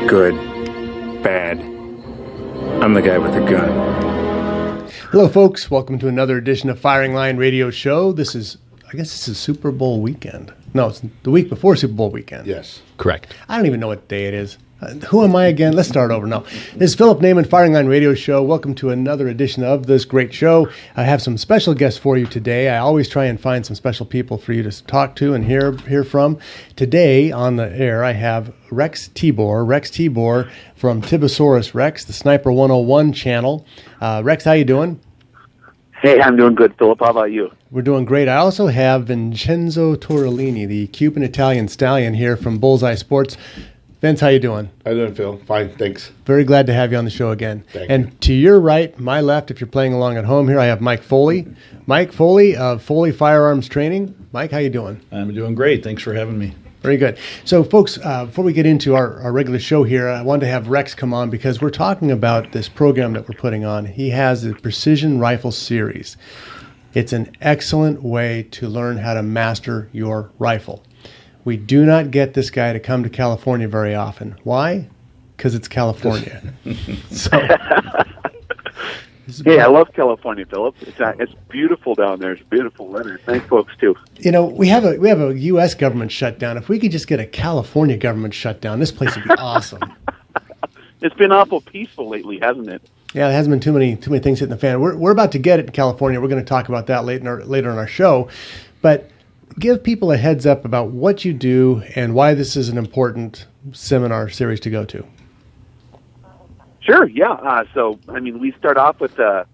good, bad. I'm the guy with the gun. Hello, folks. Welcome to another edition of Firing Line Radio Show. This is Super Bowl weekend. No, it's the week before Super Bowl weekend. Yes. Correct. I don't even know what day it is. Who am I again? Let's start over now. This is Philip Naiman, Firing Line Radio Show. Welcome to another edition of this great show. I have some special guests for you today. I always try and find some special people for you to talk to and hear from. Today on the air, I have Rex Tibor from Tibosaurus Rex, the Sniper 101 channel. Rex, how you doing? Hey, I'm doing good, Philip. How about you? We're doing great. I also have Vincenzo Torellini, the Cuban-Italian stallion here from Bullseye Sports. Vince, how you doing? How you doing, Phil? Fine, thanks. Very glad to have you on the show again. Thank and you. To your right, my left, if you're playing along at home here, I have Mike Foley. Mike Foley of Foley Firearms Training. Mike, how you doing? I'm doing great. Thanks for having me. Very good. So, folks, before we get into our regular show here, I wanted to have Rex come on because we're talking about this program that we're putting on. He has the Precision Rifle Series. It's an excellent way to learn how to master your rifle. We do not get this guy to come to California very often. Why? Because it's California. Hey, I love California, Philip. It's beautiful down there. It's beautiful weather. Nice folks too. You know, we have a U.S. government shutdown. If we could just get a California government shutdown, this place would be awesome. It's been awful peaceful lately, hasn't it? Yeah, there hasn't been too many things hitting the fan. We're about to get it in California. We're going to talk about that later in our show, but give people a heads up about what you do and why this is an important seminar series to go to. Sure, yeah. We start off with the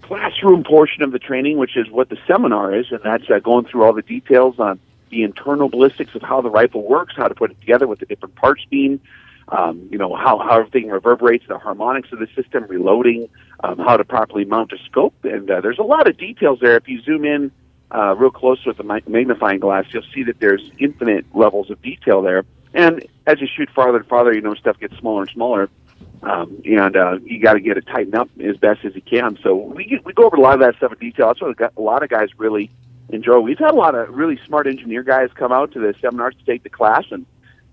classroom portion of the training, which is what the seminar is, and that's going through all the details on the internal ballistics of how the rifle works, how to put it together, what the different parts mean, how everything reverberates, the harmonics of the system, reloading, how to properly mount a scope, and there's a lot of details there. If you zoom in real close with the magnifying glass, you'll see that there's infinite levels of detail there. And as you shoot farther and farther, stuff gets smaller and smaller, and you got to get it tightened up as best as you can. So we go over a lot of that stuff in detail. That's what a lot of guys really enjoy. We've had a lot of really smart engineer guys come out to the seminars to take the class, and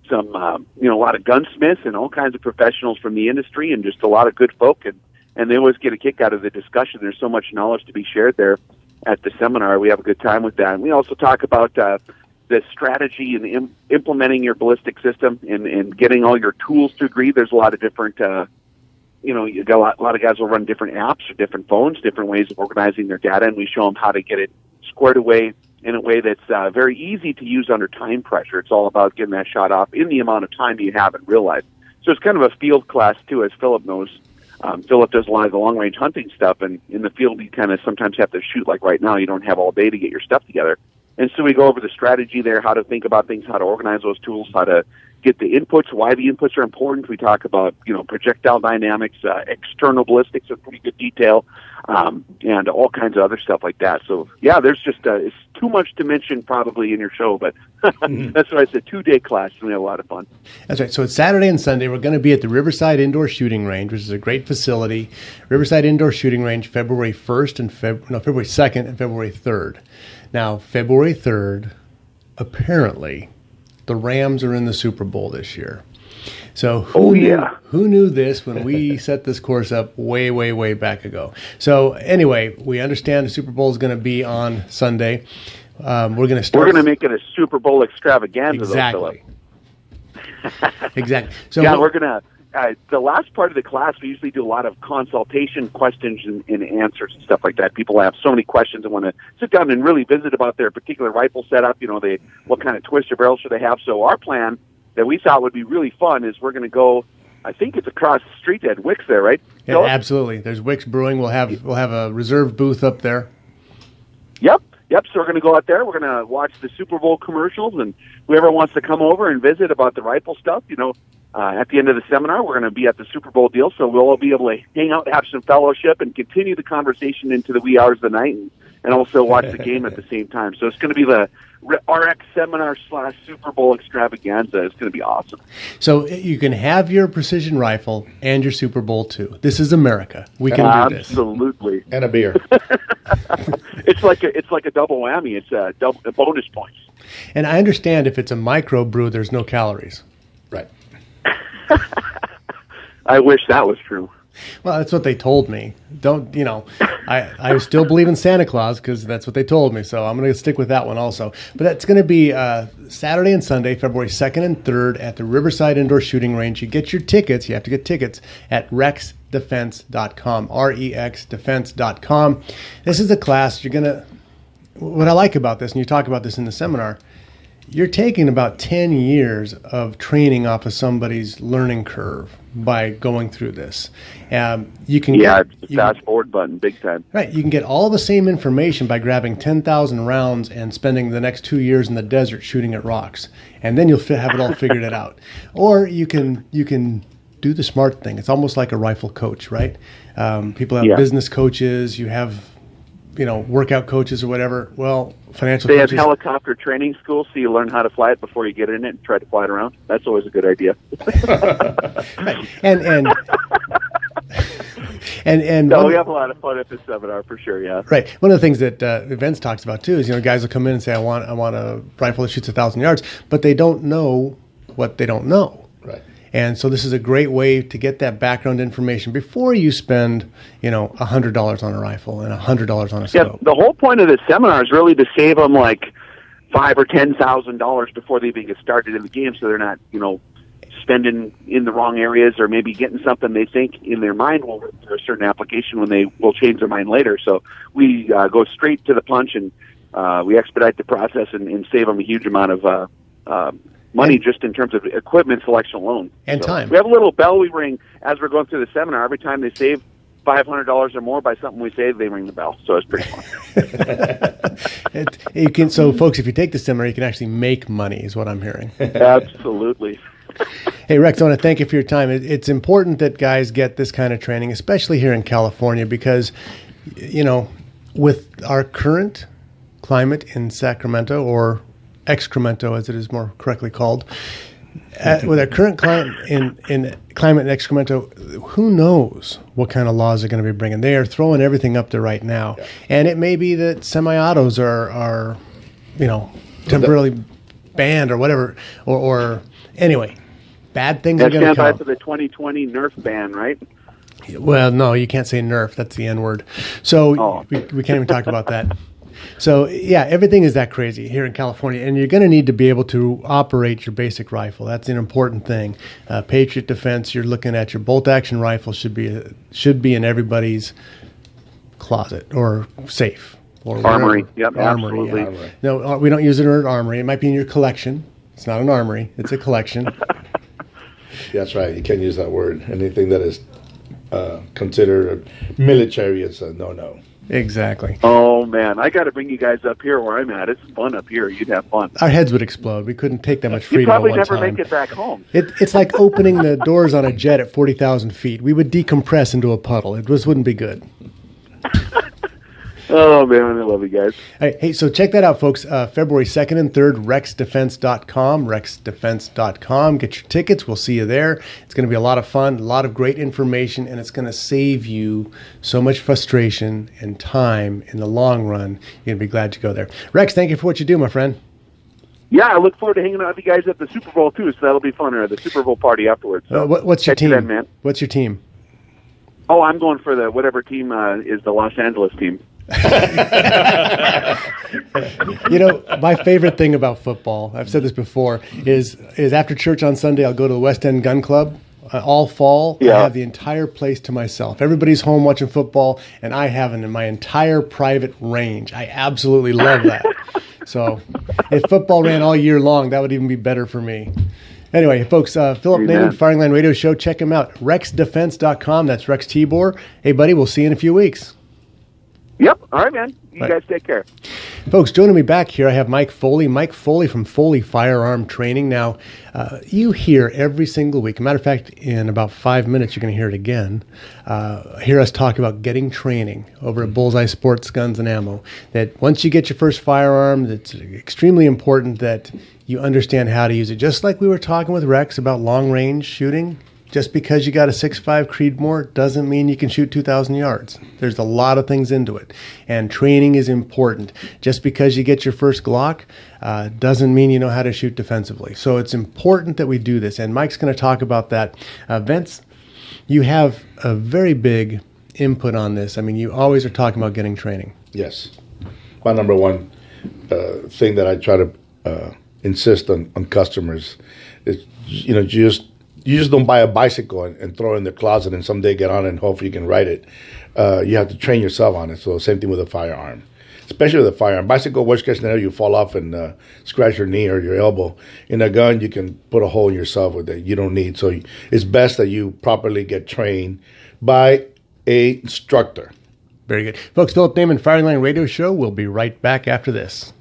some a lot of gunsmiths and all kinds of professionals from the industry, and just a lot of good folk, and they always get a kick out of the discussion. There's so much knowledge to be shared there at the seminar. We have a good time with that. And we also talk about the strategy and implementing your ballistic system and getting all your tools to agree. There's a lot of different, you got a lot of guys will run different apps or different phones, different ways of organizing their data, and we show them how to get it squared away in a way that's very easy to use under time pressure. It's all about getting that shot off in the amount of time you have in real life. So it's kind of a field class, too, as Philip knows. Philip does a lot of the long-range hunting stuff, and in the field you kind of sometimes have to shoot like right now. You don't have all day to get your stuff together. And so we go over the strategy there, how to think about things, how to organize those tools, how to get the inputs, why the inputs are important. We talk about, projectile dynamics, external ballistics in pretty good detail, and all kinds of other stuff like that. So, yeah, there's just it's too much to mention probably in your show, but that's why it's a 2-day class, and we have a lot of fun. That's right. So it's Saturday and Sunday. We're going to be at the Riverside Indoor Shooting Range, which is a great facility. Riverside Indoor Shooting Range, February 1st and February 2nd and February 3rd. Now, February 3rd, apparently, the Rams are in the Super Bowl this year. So who knew this when we set this course up way, way, way back ago? So anyway, we understand the Super Bowl is going to be on Sunday. We're going to make it a Super Bowl extravaganza. Exactly. Exactly. So yeah, we're going to. The last part of the class, we usually do a lot of consultation questions and answers and stuff like that. People have so many questions and want to sit down and really visit about their particular rifle setup. What kind of twist or barrel should they have? So our plan that we thought would be really fun is we're going to go. I think it's across the street at Wick's there, right? Yeah, absolutely. There's Wick's Brewing. We'll have a reserved booth up there. Yep. So we're going to go out there. We're going to watch the Super Bowl commercials, and whoever wants to come over and visit about the rifle stuff, at the end of the seminar, we're going to be at the Super Bowl deal, so we'll all be able to hang out, have some fellowship, and continue the conversation into the wee hours of the night, and also watch the game at the same time. So it's going to be the RX seminar / Super Bowl extravaganza. It's going to be awesome. So you can have your precision rifle and your Super Bowl too. This is America. We can do this. Absolutely. And a beer. It's like a double whammy. It's a bonus points. And I understand if it's a micro brew, there's no calories. Right. I wish that was true. Well, that's what they told me. Don't, I still believe in Santa Claus because that's what they told me. So I'm going to stick with that one also. But that's going to be Saturday and Sunday, February 2nd and 3rd at the Riverside Indoor Shooting Range. You get your tickets. You have to get tickets at rexdefense.com, rexdefense.com. This is a class what I like about this, and you talk about this in the seminar, you're taking about 10 years of training off of somebody's learning curve by going through this. You can fast forward button, big time. Right. You can get all the same information by grabbing 10,000 rounds and spending the next 2 years in the desert shooting at rocks. And then you'll have it all figured it out. Or you can do the smart thing. It's almost like a rifle coach, right? People have business coaches. You have workout coaches or whatever. Well, financial coaches. They have helicopter training school, so you learn how to fly it before you get in it and try to fly it around. That's always a good idea. Right. And we have a lot of fun at this seminar for sure. Yeah. Right. One of the things that Events talks about too is guys will come in and say, I want a rifle that shoots 1,000 yards, but they don't know what they don't know. Right. And so this is a great way to get that background information before you spend, $100 on a rifle and $100 on a scope. Yeah, the whole point of this seminar is really to save them like $5,000 or $10,000 before they even get started in the game, so they're not, spending in the wrong areas or maybe getting something they think in their mind will work for a certain application when they will change their mind later. So we go straight to the punch and we expedite the process and save them a huge amount of money just in terms of equipment selection alone. And time. We have a little bell we ring as we're going through the seminar. Every time they save $500 or more by something we save, they ring the bell. So it's pretty fun. So folks, if you take the seminar, you can actually make money is what I'm hearing. Absolutely. Hey, Rex, I want to thank you for your time. It's important that guys get this kind of training, especially here in California, because, with our current climate in Sacramento, or Excremento, as it is more correctly called, with our current climate in climate in Excremento, who knows what kind of laws they're going to be bringing. They are throwing everything up there right now. Yeah. And it may be that semi-autos are temporarily banned or whatever, or anyway, bad things are going to come. Stand by for the 2020 Nerf ban, right? Well, no, you can't say Nerf. That's the N-word. So we can't even talk about that. So, yeah, everything is that crazy here in California, and you're going to need to be able to operate your basic rifle. That's an important thing. Patriot Defense, you're looking at your bolt-action rifle should be in everybody's closet or safe. Or armory. Yep, armory, absolutely. Yeah. No, we don't use it in an armory. It might be in your collection. It's not an armory. It's a collection. That's right. You can't use that word. Anything that is considered military is a no-no. Exactly. Oh, man. I got to bring you guys up here where I'm at. It's fun up here. You'd have fun. Our heads would explode. We couldn't take that much freedom at one time. You'd probably time. never make it back home. It's like opening the doors on a jet at 40,000 feet. We would decompress into a puddle. It just wouldn't be good. Oh, man, I love you guys. Hey, so check that out, folks. February 2nd and 3rd, rexdefense.com, rexdefense.com. Get your tickets. We'll see you there. It's going to be a lot of fun, a lot of great information, and it's going to save you so much frustration and time in the long run. You're going to be glad to go there. Rex, thank you for what you do, my friend. Yeah, I look forward to hanging out with you guys at the Super Bowl, too, so that'll be fun, or the Super Bowl party afterwards. So what's your team? Then, man. What's your team? Oh, I'm going for whatever team is the Los Angeles team. My favorite thing about football, I've said this before, is after church on Sunday, I'll go to the West End Gun Club all fall. Yeah. I have the entire place to myself. Everybody's home watching football, and I have in my entire private range. I absolutely love that. So if football ran all year long, that would even be better for me. Anyway, folks, Philip Naiman, Firing Line Radio Show, check him out. RexDefense.com. That's Rex Tibor. Hey, buddy, we'll see you in a few weeks. Yep. All right, man. You guys take care. Folks, joining me back here, I have Mike Foley. Mike Foley from Foley Firearm Training. Now, you hear every single week. As a matter of fact, in about 5 minutes, you're going to hear it again. Hear us talk about getting training over at Bullseye Sports Guns and Ammo. That once you get your first firearm, it's extremely important that you understand how to use it. Just like we were talking with Rex about long-range shooting, Just because you got a 6.5 Creedmoor doesn't mean you can shoot 2,000 yards. There's a lot of things into it, and training is important. Just because you get your first Glock doesn't mean you know how to shoot defensively. So it's important that we do this, and Mike's going to talk about that. Vince, you have a very big input on this. I mean, you always are talking about getting training. Yes. My number one thing that I try to insist on customers is, you just don't buy a bicycle and throw it in the closet and someday get on it and hopefully you can ride it. You have to train yourself on it. So same thing with a firearm, especially with a firearm. Bicycle, worst case scenario, you fall off and scratch your knee or your elbow. In a gun, you can put a hole in yourself with it. You don't need. So it's best that you properly get trained by a instructor. Very good. Folks, Philip Damon Firing Line Radio Show. We'll be right back after this.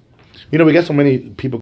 We got so many people